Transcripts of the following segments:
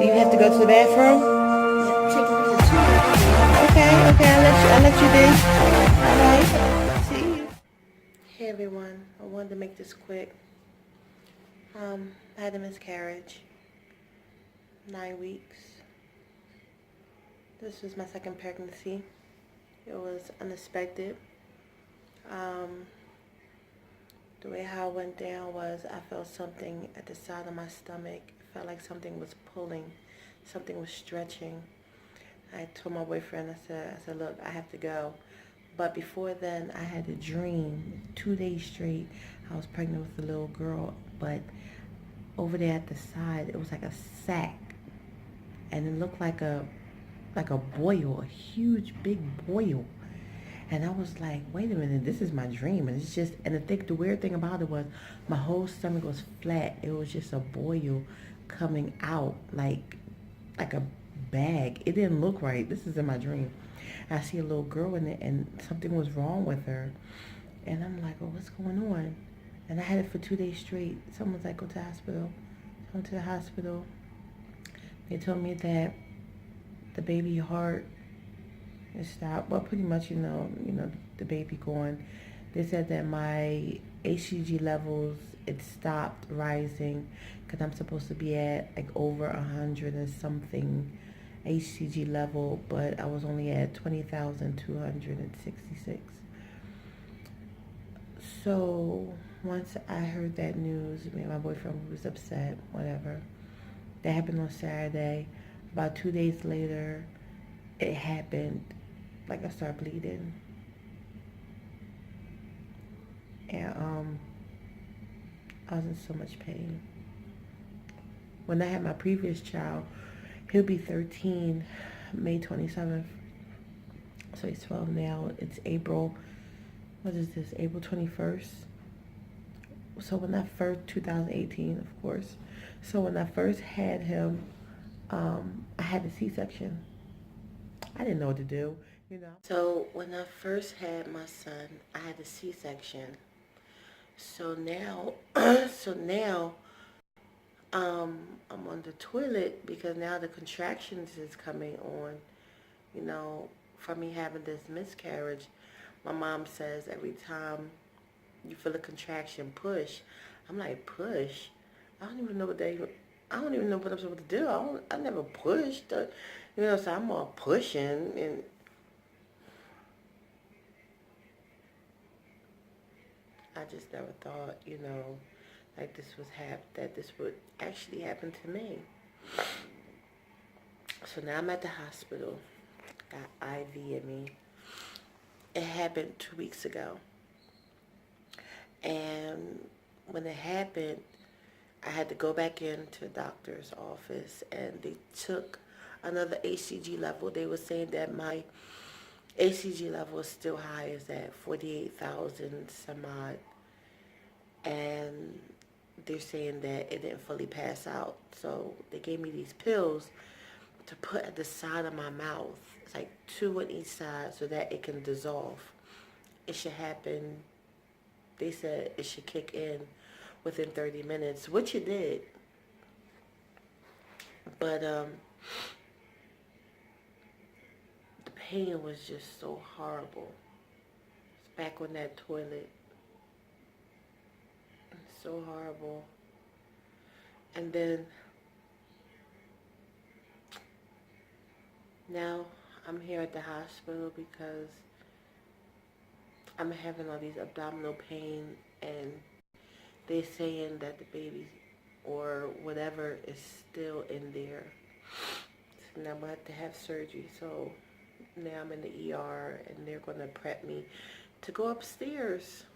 You have to go to the bathroom? Okay, I'll let you be. Alright. See you. Hey everyone, I wanted to make this quick. I had a miscarriage. 9 weeks. This was my second pregnancy. It was unexpected. The way how it went down was I felt something at the side of my stomach. It felt like something was pulling, something was stretching. I told my boyfriend, I said, look, I have to go. But before then, I had a dream, 2 days straight. I was pregnant with a little girl, but over there at the side, it was like a sack, and it looked like a boil, a huge big boil. And I was like, wait a minute, this is my dream. And it's just, and the weird thing about it was my whole stomach was flat. It was just a boil coming out like a bag. It didn't look right. This is in my dream. I see a little girl in it and something was wrong with her. And I'm like, oh, what's going on? And I had it for 2 days straight. Someone's like, go to the hospital. I went to the hospital. They told me that the baby heart it stopped. Well, pretty much, the baby going. They said that my HCG levels, it stopped rising because I'm supposed to be at like over 100 and something HCG level, but I was only at 20,266. So once I heard that news, me and my boyfriend was upset, whatever. That happened on Saturday. About 2 days later, it happened. Like I started bleeding, and I was in so much pain. When I had my previous child, he'll be 13 May 27th, so he's 12 now. It's April, what is this, April 21st? So when I first, 2018 of course, so when I first had him, I had a C-section. I didn't know what to do. So when I first had my son, I had a C-section. So now, I'm on the toilet because now the contractions is coming on. From me having this miscarriage, my mom says every time you feel a contraction, push. I'm like, push? I don't even know what I'm supposed to do. I never pushed. So I'm all pushing and. I just never thought, like that this would actually happen to me. So now I'm at the hospital, got IV in me. It happened 2 weeks ago. And when it happened, I had to go back into the doctor's office and they took another HCG level. They were saying that my HCG level is still high, is at 48,000 some odd. And they're saying that it didn't fully pass out. So they gave me these pills to put at the side of my mouth. It's like 2 on each side so that it can dissolve. It should happen, they said it should kick in within 30 minutes, which it did. But the pain was just so horrible. It's back on that toilet. It's so horrible. And then now I'm here at the hospital because I'm having all these abdominal pain and they're saying that the baby or whatever is still in there. So now I'm going to have to have surgery. So now I'm in the ER and they're going to prep me to go upstairs.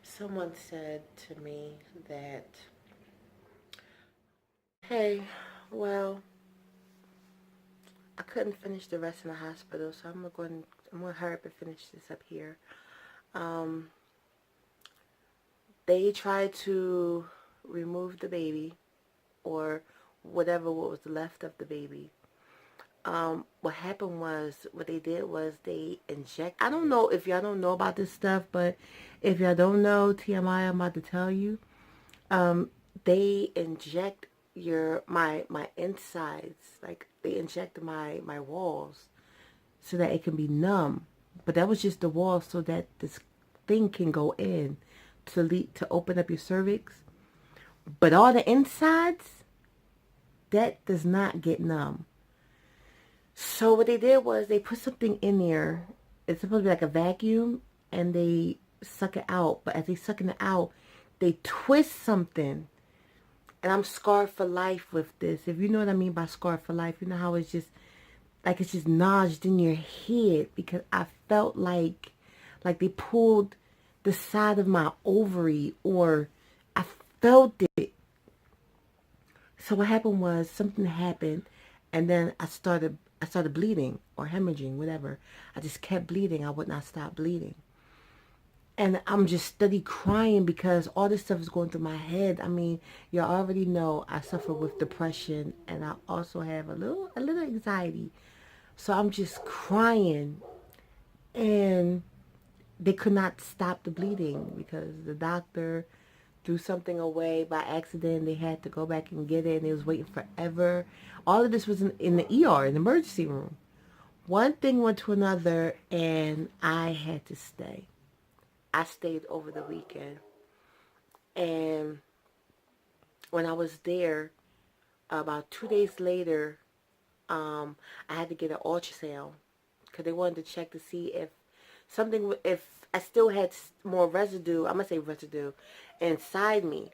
Someone said to me that, hey, well, I couldn't finish the rest in the hospital, so I'm going to hurry up and finish this up here. They tried to remove the baby or whatever what was left of the baby. what happened was, what they did was they inject. I don't know if y'all don't know about this stuff, but if y'all don't know, TMI, I'm about to tell you. They inject my insides, like they inject my walls so that it can be numb. But that was just the wall so that this thing can go in to open up your cervix. But all the insides, that does not get numb. So what they did was they put something in there. It's supposed to be like a vacuum, and they suck it out. But as they sucking it out, they twist something. And I'm scarred for life with this. If you know what I mean by scarred for life, you know how it's just like it's just lodged in your head, because I felt like they pulled the side of my ovary, or I felt it. So what happened was something happened, and then I started bleeding or hemorrhaging, whatever. I just kept bleeding. I would not stop bleeding. And I'm just steady crying because all this stuff is going through my head. I mean, you already know I suffer with depression, and I also have a little anxiety. So I'm just crying, and they could not stop the bleeding because the doctor threw something away by accident. They had to go back and get it, and it was waiting forever. All of this was in the ER, in the emergency room. One thing went to another, and I had to stay. I stayed over the weekend. And when I was there, about 2 days later, I had to get an ultrasound because they wanted to check to see if I still had more residue, I'm going to say residue, inside me.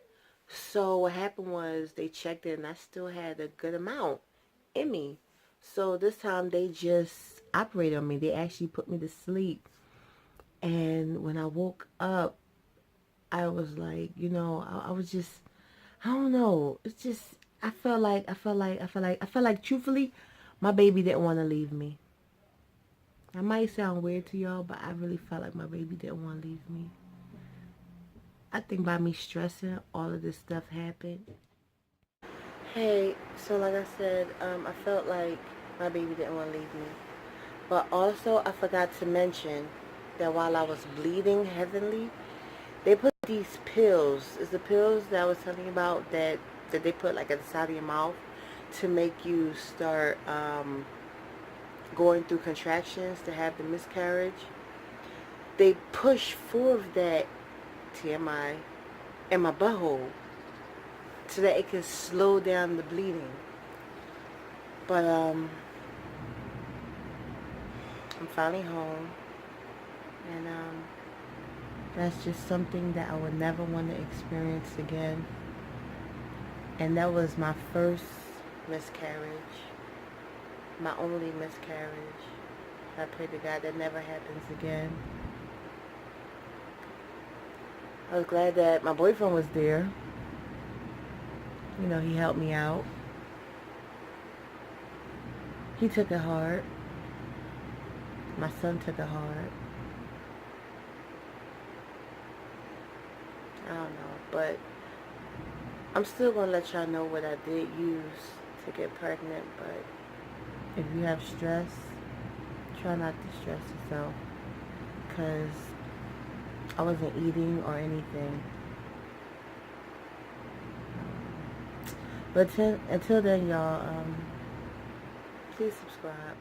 So what happened was they checked it, and I still had a good amount in me. So this time they just operated on me. They actually put me to sleep. And when I woke up, I was like, I was just, I don't know. It's just, I felt like, truthfully, my baby didn't want to leave me. That might sound weird to y'all, but I really felt like my baby didn't want to leave me. I think by me stressing, all of this stuff happened. Hey, so like I said, I felt like my baby didn't want to leave me. But also, I forgot to mention that while I was bleeding heavily, they put these pills. It's the pills that I was telling you about that they put like at the side of your mouth to make you start going through contractions to have the miscarriage. They push 4 of that, TMI, in my butthole so that it can slow down the bleeding. But I'm finally home, and that's just something that I would never want to experience again. And that was my first miscarriage, my only miscarriage. I pray to God that never happens again. I was glad that my boyfriend was there. He helped me out. He took it hard. My son took it hard. I don't know, but I'm still going to let y'all know what I did use to get pregnant. But if you have stress, try not to stress yourself, because I wasn't eating or anything. But until then, y'all, please subscribe.